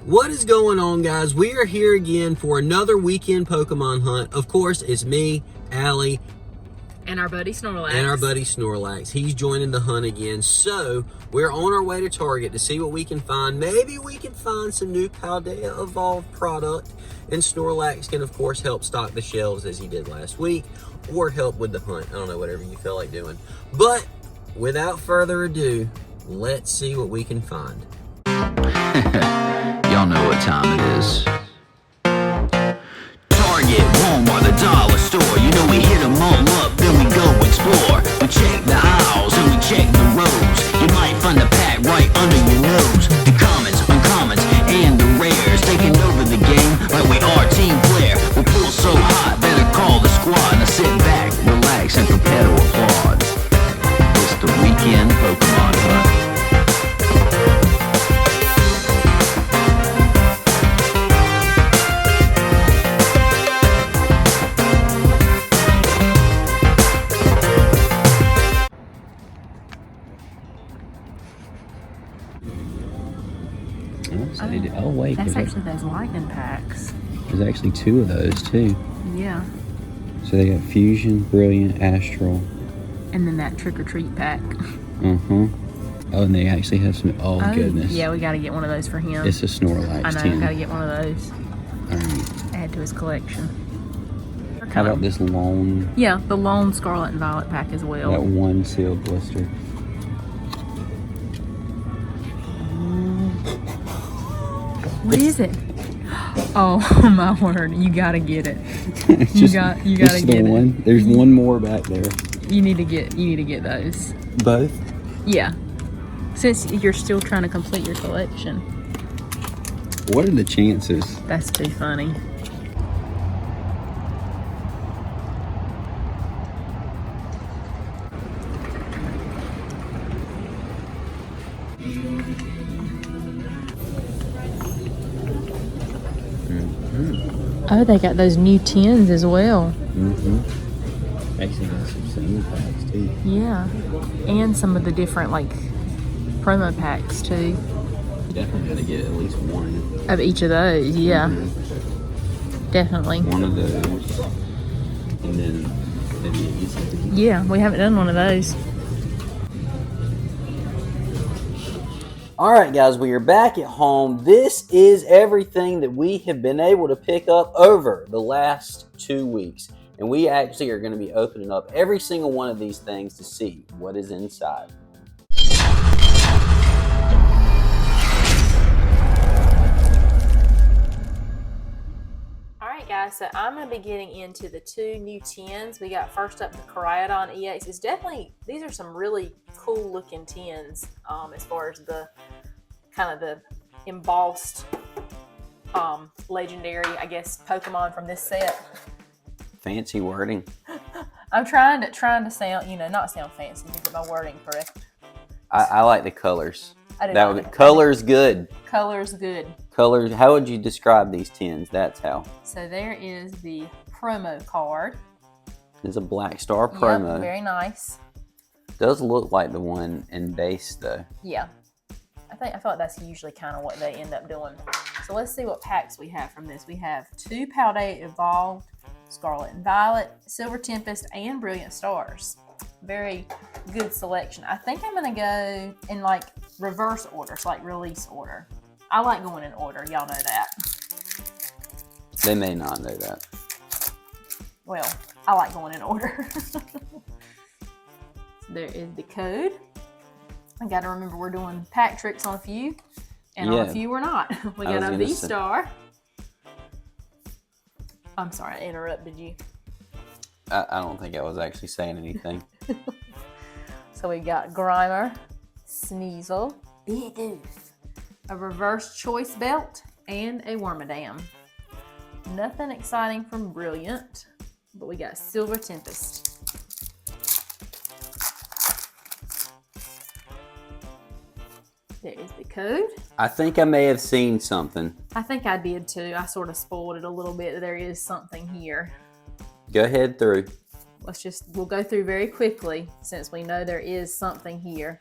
What is going on, guys? We are here again for another weekend Pokemon hunt. Of course, it's me, Allie, and our buddy Snorlax. He's joining the hunt again. So we're on our way to Target to see what we can find. Maybe we can find some new Paldea Evolved product. And Snorlax can, of course, help stock the shelves as he did last week, or help with the hunt. I don't know, whatever you feel like doing. But without further ado, let's see what we can find. Y'all know what time it is. Target, Walmart, the dollar store. You know we hit them all up, then we go explore. We check the aisles and we check the rows. You might find a pack right under your nose. The commons, uncommons, and the rares. Taking over the game like we are Team Blair. We pull so hot, better call the squad. Now sit back, relax, and prepare to applaud. It's the weekend Pokemon hunt. Oh wait, that's actually those lightning packs. There's actually two of those too. Yeah. So they got Fusion, Brilliant, Astral, and then that Trick or Treat pack. Oh, and they actually have some. Oh goodness. Yeah, we got to get one of those for him. It's a Snorlax. I know. tin. Got to get one of those. All right. Add to his collection. How about this lone? Yeah, the lone Scarlet and Violet pack as well. That one sealed blister. What is it? Oh my word! You gotta get it. You gotta get it. There's one more back there. You need to get those. Both? Yeah. Since you're still trying to complete your collection. What are the chances? That's too funny. Oh, they got those new tins as well. Actually got some single packs too. Yeah. And some of the different, like, promo packs too. Definitely gotta get at least one. Of each of those, yeah. Definitely. One of those. And then maybe a ETV. Yeah, we haven't done one of those. All right, guys, we are back at home. This is everything that we have been able to pick up over the last 2 weeks. And we actually are going to be opening up every single one of these things to see what is inside. All right, guys, so I'm going to be getting into the two new tins. We got first up the Koraidon EX. It's definitely, these are some really cool looking tins as far as the kind of the embossed legendary, I guess, Pokemon from this set. Fancy wording. I'm trying to sound, not sound fancy, to get my wording correct. I like the colors. I do. Color's good. Color's good. Colors. How would you describe these tins? That's how. So there is the promo card. There's a Black Star promo. Yep, very nice. Does look like the one in base though. Yeah. I feel like that's usually kind of what they end up doing. So let's see what packs we have from this. We have two Paldea Evolved, Scarlet and Violet, Silver Tempest, and Brilliant Stars. Very good selection. I think I'm going to go in like reverse order, so like release order. I like going in order. Y'all know that. They may not know that. Well, I like going in order. There is the code. I got to remember we're doing pack tricks on a few, and on a few we're not. We got a V-Star. I'm sorry, I interrupted you. I don't think I was actually saying anything. So we got Grimer, Sneasel, Bidoof, a reverse choice belt, and a Wormadam. Nothing exciting from Brilliant, but we got Silver Tempest. There is the code. I think I may have seen something. I think I did too. I sort of spoiled it a little bit. There is something here. Go ahead through. We'll go through very quickly since we know there is something here.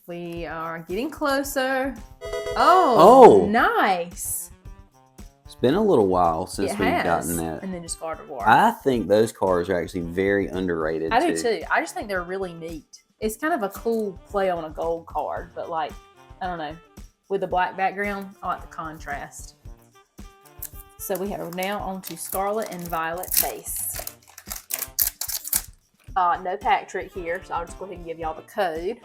We are getting closer. Oh, Oh. nice. It's been a little while since It we've has. gotten that. And then just Gardevoir. I think those cards are actually very underrated. I do too. I just think they're really neat. It's kind of a cool play on a gold card, but like, I don't know. With the black background, I like the contrast. So we are now on to Scarlet and Violet base. No pack trick here, so I'll just go ahead and give y'all the code.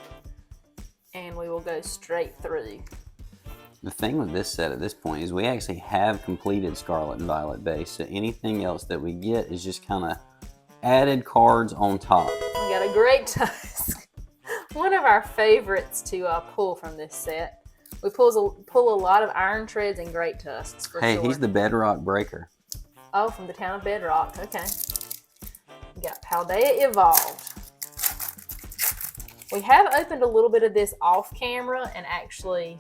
And we will go straight through. The thing with this set at this point is we actually have completed Scarlet and Violet base, so anything else that we get is just kind of added cards on top. We got a Great Tusk. One of our favorites to pull from this set. We pull a lot of Iron Treads and Great Tusks for Hey, sure. he's the Bedrock Breaker. Oh, from the town of Bedrock. Okay. We got Paldea Evolved. We have opened a little bit of this off camera and actually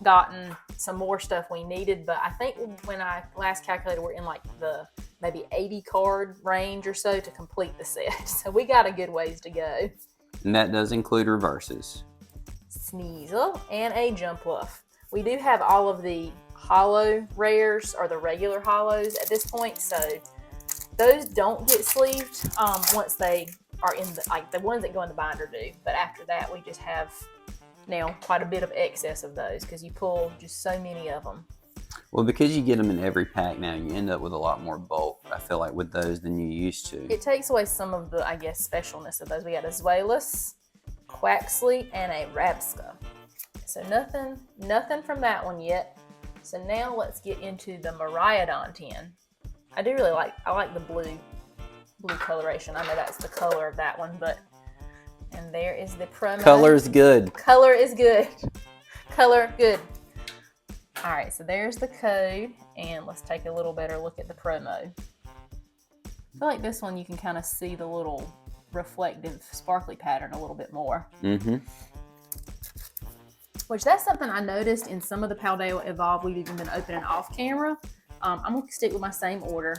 gotten some more stuff we needed, but I think when I last calculated, we're in like the maybe 80 card range or so to complete the set. So we got a good ways to go. And that does include reverses. Sneasel, and a Jumpluff. We do have all of the hollow rares or the regular hollows at this point, so those don't get sleeved once they are in the ones that go in the binder do. But after that, we just have now quite a bit of excess of those because you pull just so many of them. Well, because you get them in every pack now, you end up with a lot more bulk, I feel like, with those than you used to. It takes away some of the, I guess, specialness of those. We got a Zweilous, Quaxley, and a Rabska. So nothing from that one yet. So now let's get into the Miraidon tin. I like the blue coloration. I know that's the color of that one, and there is the promo. Color's good. Color is good. Color good. All right, so there's the code, and let's take a little better look at the promo. I feel like this one you can kind of see the little reflective sparkly pattern a little bit more. Mm-hmm. Which that's something I noticed in some of the Paldea Evolved we've even been opening off camera. I'm going to stick with my same order.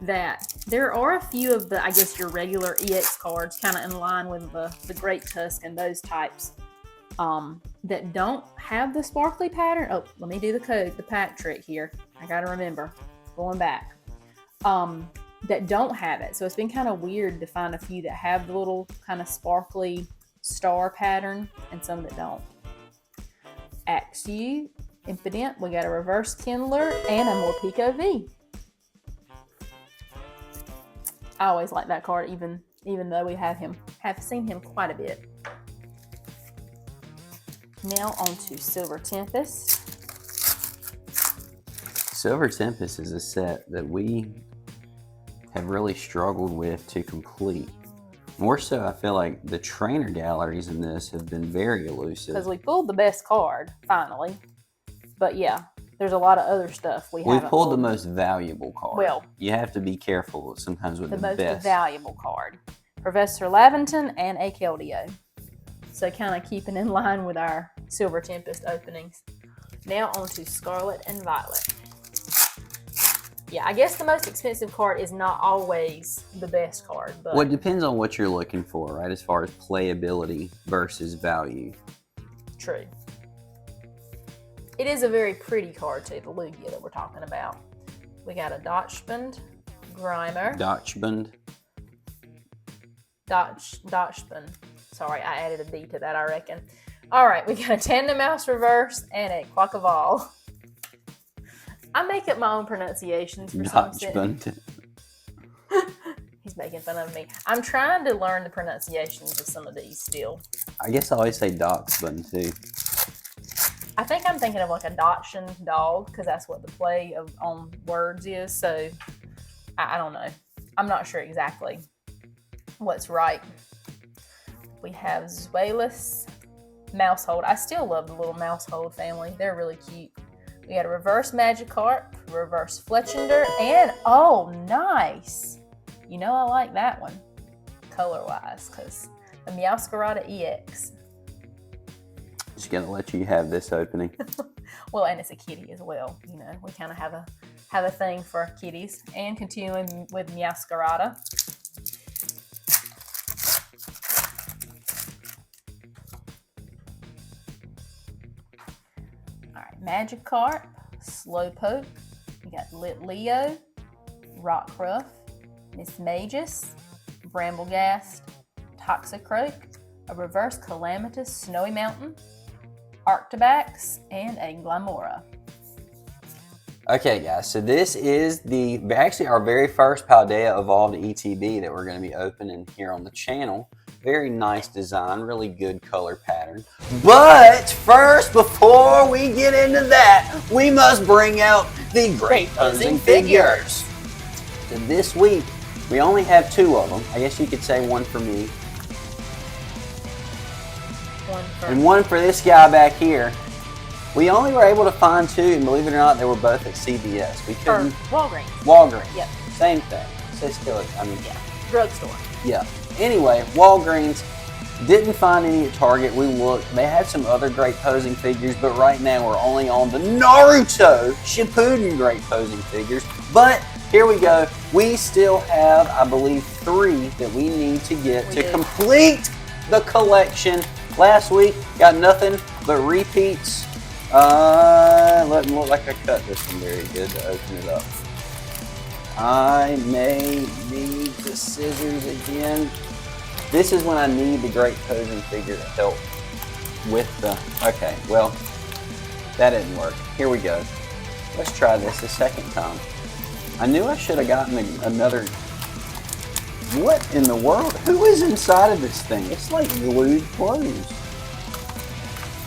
That there are a few of the, I guess, your regular EX cards kind of in line with the Great Tusk and those types that don't have the sparkly pattern. Oh, let me do the code, the pack trick here. I got to remember, going back. That don't have it. So it's been kind of weird to find a few that have the little kind of sparkly star pattern and some that don't. Axew, Impident, we got a Reverse Kindler and a Morpeko V. I always like that card, even though we have seen him quite a bit. Now on to Silver Tempest. Silver Tempest is a set that we have really struggled with to complete. More so, I feel like the trainer galleries in this have been very elusive. Because we pulled the best card, finally. But yeah, there's a lot of other stuff we haven't pulled the most valuable card. Well, you have to be careful sometimes with the most best. valuable card. Professor Laventon and a Keldeo. So kind of keeping in line with our Silver Tempest openings. Now on to Scarlet and Violet. Yeah, I guess the most expensive card is not always the best card. But well, it depends on what you're looking for, right? As far as playability versus value. True. It is a very pretty card too, the Lugia that we're talking about. We got a Dachshund, Grimer. Dachshund. Dachshund. Sorry, I added a D to that, I reckon. All right, we got a Tandem Mouse Reverse and a Quackleval. I make up my own pronunciations for some Dachshund. He's making fun of me. I'm trying to learn the pronunciations of some of these still. I guess I always say Dachshund too. I think I'm thinking of like a Dachshund dog because that's what the play on words is. So I don't know. I'm not sure exactly what's right. We have Zweilous, Mousehold. I still love the little Mousehold family. They're really cute. We got a Reverse Magikarp, Reverse Fletchinder, and oh, nice. You know I like that one color-wise because the Meowscarada EX. Just gonna let you have this opening. Well, and it's a kitty as well. You know, we kind of have a thing for kitties. And continuing with Meowscarada. All right, Magikarp, Slowpoke, we got Litleo, Rockruff, Miss Magus, Bramblegast, Toxicroak, a Reverse Calamitous Snowy Mountain, Arctibax, and a Glamora. Okay, guys, so this is actually our very first Paldea Evolved ETV that we're going to be opening here on the channel. Very nice design, really good color pattern. But first, before we get into that, we must bring out the great posing figures. So this week, we only have 2 of them. I guess you could say one for me. And one for this guy back here. We only were able to find 2, and believe it or not, they were both at CVS. We couldn't. Walgreens. Walgreens. Yep. Same thing. So still, I mean. Yeah. Drugstore. Yeah. Anyway, Walgreens, didn't find any at Target. We looked. They had some other great posing figures, but right now we're only on the Naruto Shippuden great posing figures. But here we go. We still have, I believe, 3 that we need to get to complete the collection. Last week, got nothing but repeats. Let me look like I cut this one very good to open it up. I may need the scissors again. This is when I need the great posing figure to help with the, okay, well, that didn't work. Here we go. Let's try this a second time. I knew I should have gotten another, what in the world? Who is inside of this thing? It's like glued closed.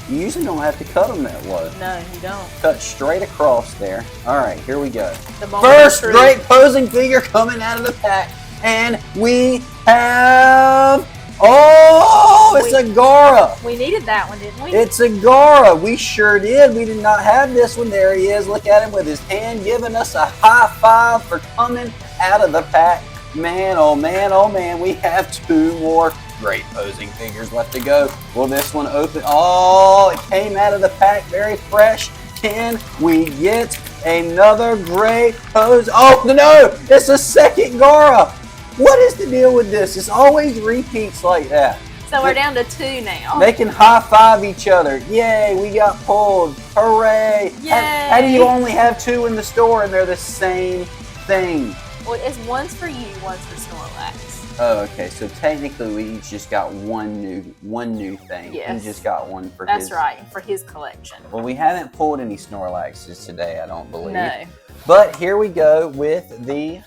You usually don't have to cut them that low. No, you don't. Cut straight across there. All right, here we go. First great posing figure coming out of the pack. And we have, it's a Gara. We needed that one, didn't we? It's a Gara. We sure did. We did not have this one. There he is. Look at him with his hand giving us a high five for coming out of the pack. Man, oh man, oh man. We have 2 more great posing figures left to go. Will this one open? Oh, it came out of the pack very fresh. Can we get another great pose? Oh, no, it's a second Gara. What is the deal with this? It's always repeats like that. So we're down to 2 now. They can high five each other. Yay, we got pulled. Hooray. Yay. How do you only have 2 in the store and they're the same thing? Well, it's one's for you, one's for Snorlax. Oh, okay. So technically, we each just got one new thing. Yes. He just got one for That's his. right, for his collection. Well, we haven't pulled any Snorlaxes today, I don't believe. No. But here we go with the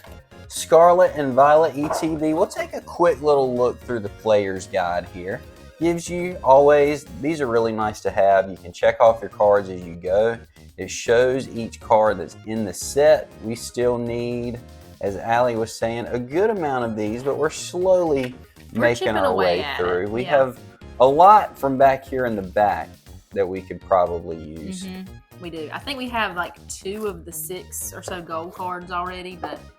Scarlet and Violet ETV. We'll take a quick little look through the player's guide here. Gives you always, these are really nice to have. You can check off your cards as you go. It shows each card that's in the set. We still need, as Allie was saying, a good amount of these, but we're slowly making our way through. We have a lot from back here in the back that we could probably use. We do. I think we have like 2 of the 6 or so gold cards already,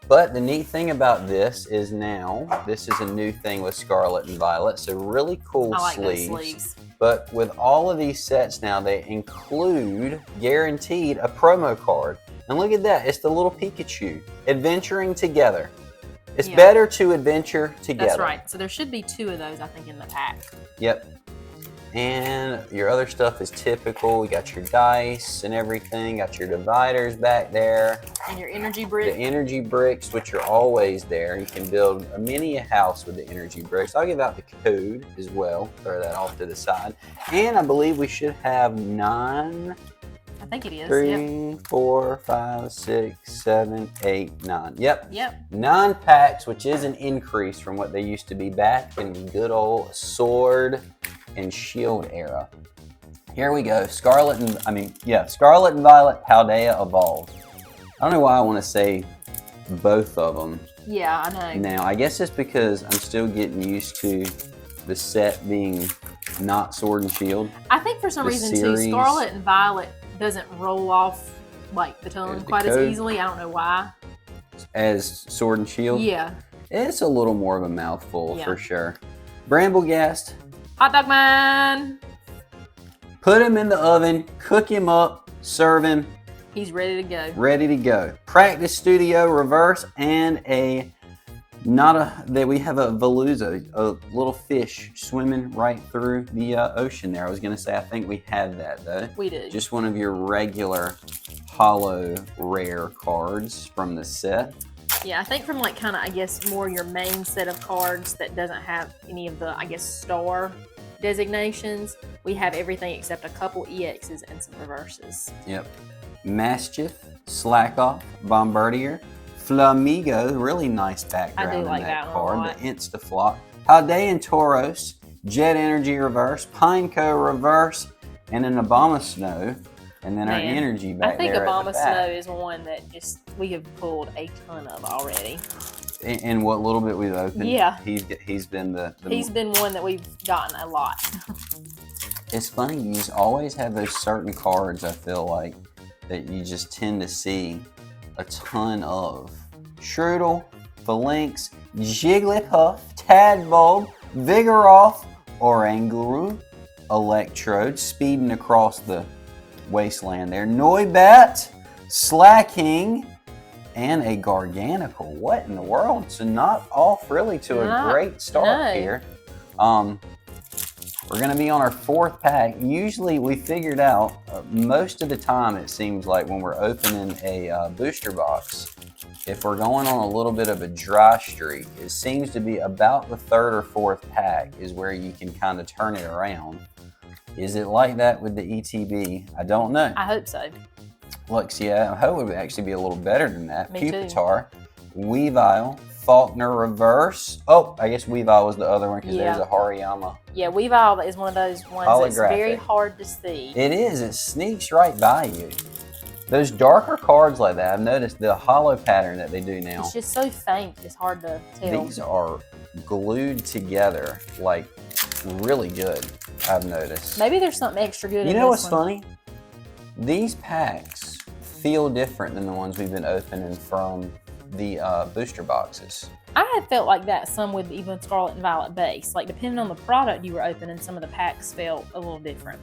But the neat thing about this is now, this is a new thing with Scarlet and Violet, so really cool sleeves. Those sleeves. But with all of these sets now, they include, guaranteed, a promo card. And look at that, it's the little Pikachu, adventuring together. It's better to adventure together. That's right. So there should be 2 of those, I think, in the pack. Yep. And your other stuff is typical. We got your dice and everything. Got your dividers back there. And your energy bricks. The energy bricks, which are always there. You can build a mini house with the energy bricks. I'll give out the code as well. Throw that off to the side. And I believe we should have 9. I think it is. 3, 4, 5, 6, 7, 8, 9. Yep. 9 packs, which is an increase from what they used to be back in the good old Sword and Shield era. Here we go. Scarlet and Violet Paldea Evolved. I don't know why I want to say both of them. Yeah, I know. Now, I guess it's because I'm still getting used to the set being not Sword and Shield. I think for some reason too, Scarlet and Violet doesn't roll off like the tongue quite as easily. I don't know why. As Sword and Shield? Yeah. It's a little more of a mouthful for sure. Bramblegast. Hot dog man. Put him in the oven, cook him up, serve him. He's ready to go. Ready to go. Practice Studio Reverse and a That we have a Veluza, a little fish swimming right through the ocean there. I was going to say, I think we have that though. We do. Just one of your regular holo rare cards from the set. Yeah, I think from like kind of, I guess, more your main set of cards that doesn't have any of the, I guess, star designations, we have everything except a couple EXs and some reverses. Yep. Mischief, Slack Off, Bombardier, Flamigo, really nice background I do like in that that card. one a lot. The Instaflop, Paldea Tauros, Jet Energy Reverse, Pineco Reverse, and an Obama Snow. And then our Man, energy back I think there Obama at the back. Snow is one that just we have pulled a ton of already. In what little bit we've opened, Yeah. he's been the He's been one that we've gotten a lot. It's funny, you just always have those certain cards, I feel like, that you just tend to see a ton of. Strudel, Phalanx, Jigglypuff, Tadbulb, Vigoroth, Oranguru, Electrode, speeding across the wasteland there. Noibat, Slacking, and a Garganacl. What in the world? So not off really to a great start here. We're going to be on our fourth pack. Usually we figured out, most of the time it seems like when we're opening a booster box, if we're going on a little bit of a dry streak, it seems to be about the third or fourth pack is where you can kind of turn it around. Is it like that with the ETB? I don't know. I hope so. Luxia, I hope it would actually be a little better than that. Me too. Pupitar, Weavile, Faulkner Reverse. Oh, I guess Weavile was the other one because there's a Hariyama. Yeah, Weavile is one of those ones that's very Holographic. hard to see. It is. It sneaks right by you. Those darker cards like that, I've noticed the hollow pattern that they do now. It's just so faint, it's hard to tell. These are glued together like really good, I've noticed. Maybe there's something extra good in this You know what's one. funny? These packs feel different than the ones we've been opening from the booster boxes. I had felt like that some with even Scarlet and Violet base. Like depending on the product you were opening, some of the packs felt a little different.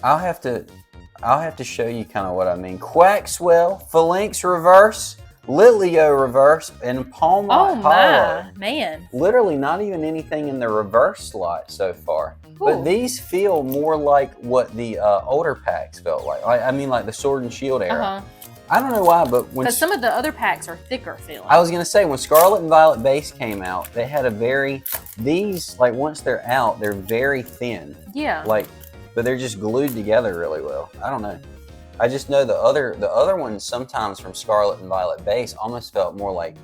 I'll have to show you kind of what I mean. Quaxwell, Phalanx Reverse, Litleo Reverse, and Palmite Oh my, Hollow. man. Literally not even anything in the reverse slot so far. Ooh. But these feel more like what the older packs felt like. I mean like the Sword and Shield era. I don't know why, but when Because some of the other packs are thicker feeling. I was gonna say when Scarlet and Violet base came out, they had these like once they're out, they're very thin. Yeah. Like, but they're just glued together really well. I don't know. I just know the other ones sometimes from Scarlet and Violet base almost felt more like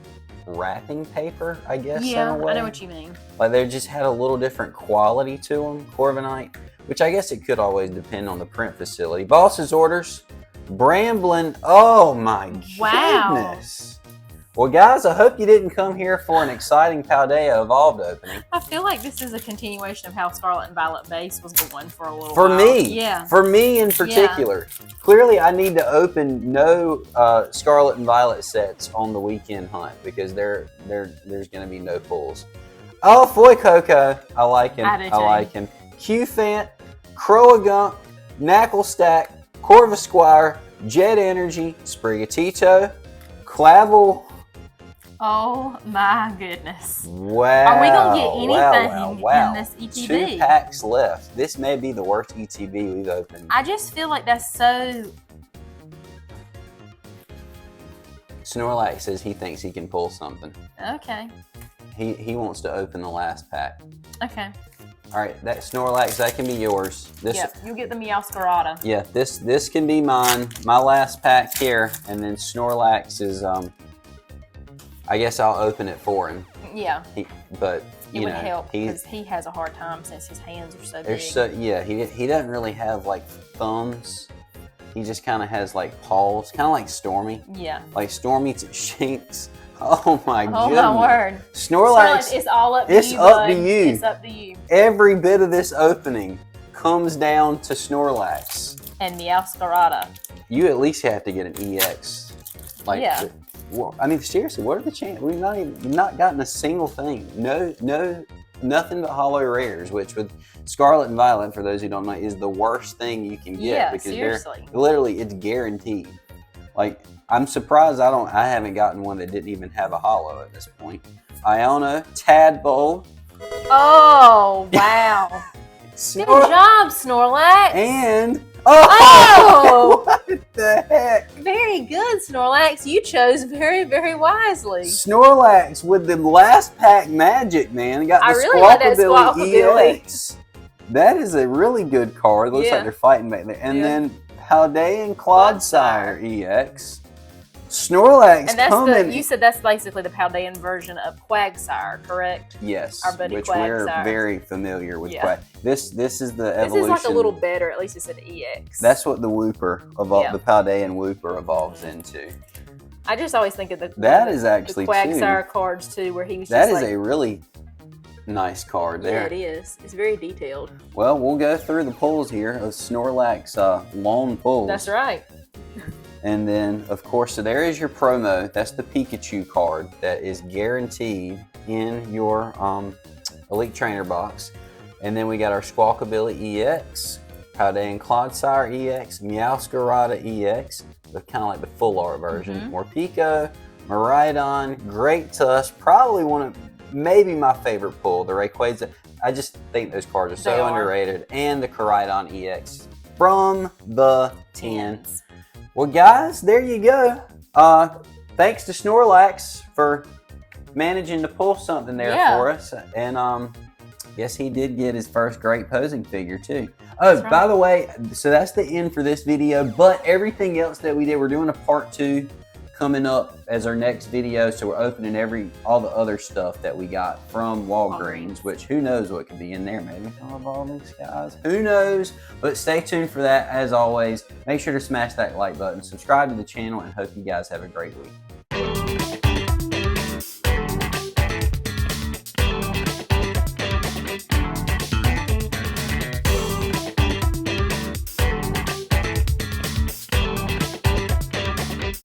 wrapping paper, I guess. Yeah, in a way. I know what you mean. Like they just had a little different quality to them. Corviknight, which I guess it could always depend on the print facility. Boss's Orders, Bramblin. Oh my Wow. goodness. Well, guys, I hope you didn't come here for an exciting Paldea Evolved opening. I feel like this is a continuation of how Scarlet and Violet base was going for a little For while. me, Yeah. for me in particular. Clearly, I need to open no Scarlet and Violet sets on the weekend hunt because there's going to be no pulls. Oh, Foy Coco. I like him. I do too. like him. Q-Fant, Croagunk, Knackle-Stack, Corvisquire, Jet Energy, Sprigatito, Clavel. Oh my goodness. Wow. Are we gonna get anything wow. in this ETB? 2 packs left. This may be the worst ETB we've opened. I just feel like that's so. Snorlax says he thinks he can pull something. Okay. He wants to open the last pack. Okay. All right, that Snorlax, that can be yours. This, Yep. You get the Meowscarada. Yeah, this can be mine. My last pack here, and then Snorlax is I guess I'll open it for him. Yeah. But It you would know, help because he has a hard time since his hands are so big. he doesn't really have like thumbs. He just kind of has like paws, kind of like Stormy. Yeah. Like Stormy Shinx. Oh my Oh goodness. my word. Snorlax, it's all up to it's you. up to bud. you. It's up to you. Every bit of this opening comes down to Snorlax. And Meowscarada. You at least have to get an EX. Like, Yeah. Well, I mean, seriously, what are the chances? We've not gotten a single thing. Nothing but hollow rares, which with Scarlet and Violet, for those who don't know, is the worst thing you can get Yeah, because seriously. literally it's guaranteed. Like, I'm surprised I haven't gotten one that didn't even have a holo at this point. Iono, Tadpole. Oh, wow. Good job, Snorlax. And Oh! what the heck? Very good, Snorlax. You chose very, very wisely. Snorlax with the last pack magic, man. Got the I really like that Squawkabilly. EX. That is a really good card. Looks like they're fighting back there. And then Paldea and Clodsire EX. Snorlax and that's coming. you said that's basically the Paldean version of Quagsire, correct? Yes, our buddy which Quagsire. We're very familiar with. This is the evolution. This is like a little better. At least it's an EX. That's what the Wooper the Paldean Wooper evolves into. I just always think of the Quagsire cards too, where he was. That is a really nice card there. Yeah, it is. It's very detailed. Well, we'll go through the pulls here of Snorlax long pulls. That's right. And then, of course, so there is your promo. That's the Pikachu card that is guaranteed in your Elite Trainer box. And then we got our Squawkabilly EX, Paldea and Clodsire EX, Meowscarada EX, but kind of like the full art version. Morpeko, Miraidon, Great Tusk, probably one of maybe my favorite pull, the Rayquaza. I just think those cards are so underrated. And the Koraidon EX from the tins. Well, guys, there you go. Thanks to Snorlax for managing to pull something there for us. And yes, he did get his first great posing figure, too. Oh, by the way, so that's the end for this video. But everything else that we did, we're doing a part 2 coming up as our next video. So we're opening all the other stuff that we got from Walgreens, which who knows what could be in there. Maybe some Evolving Skies. Who knows? But stay tuned for that. As always, make sure to smash that like button, subscribe to the channel, and hope you guys have a great week.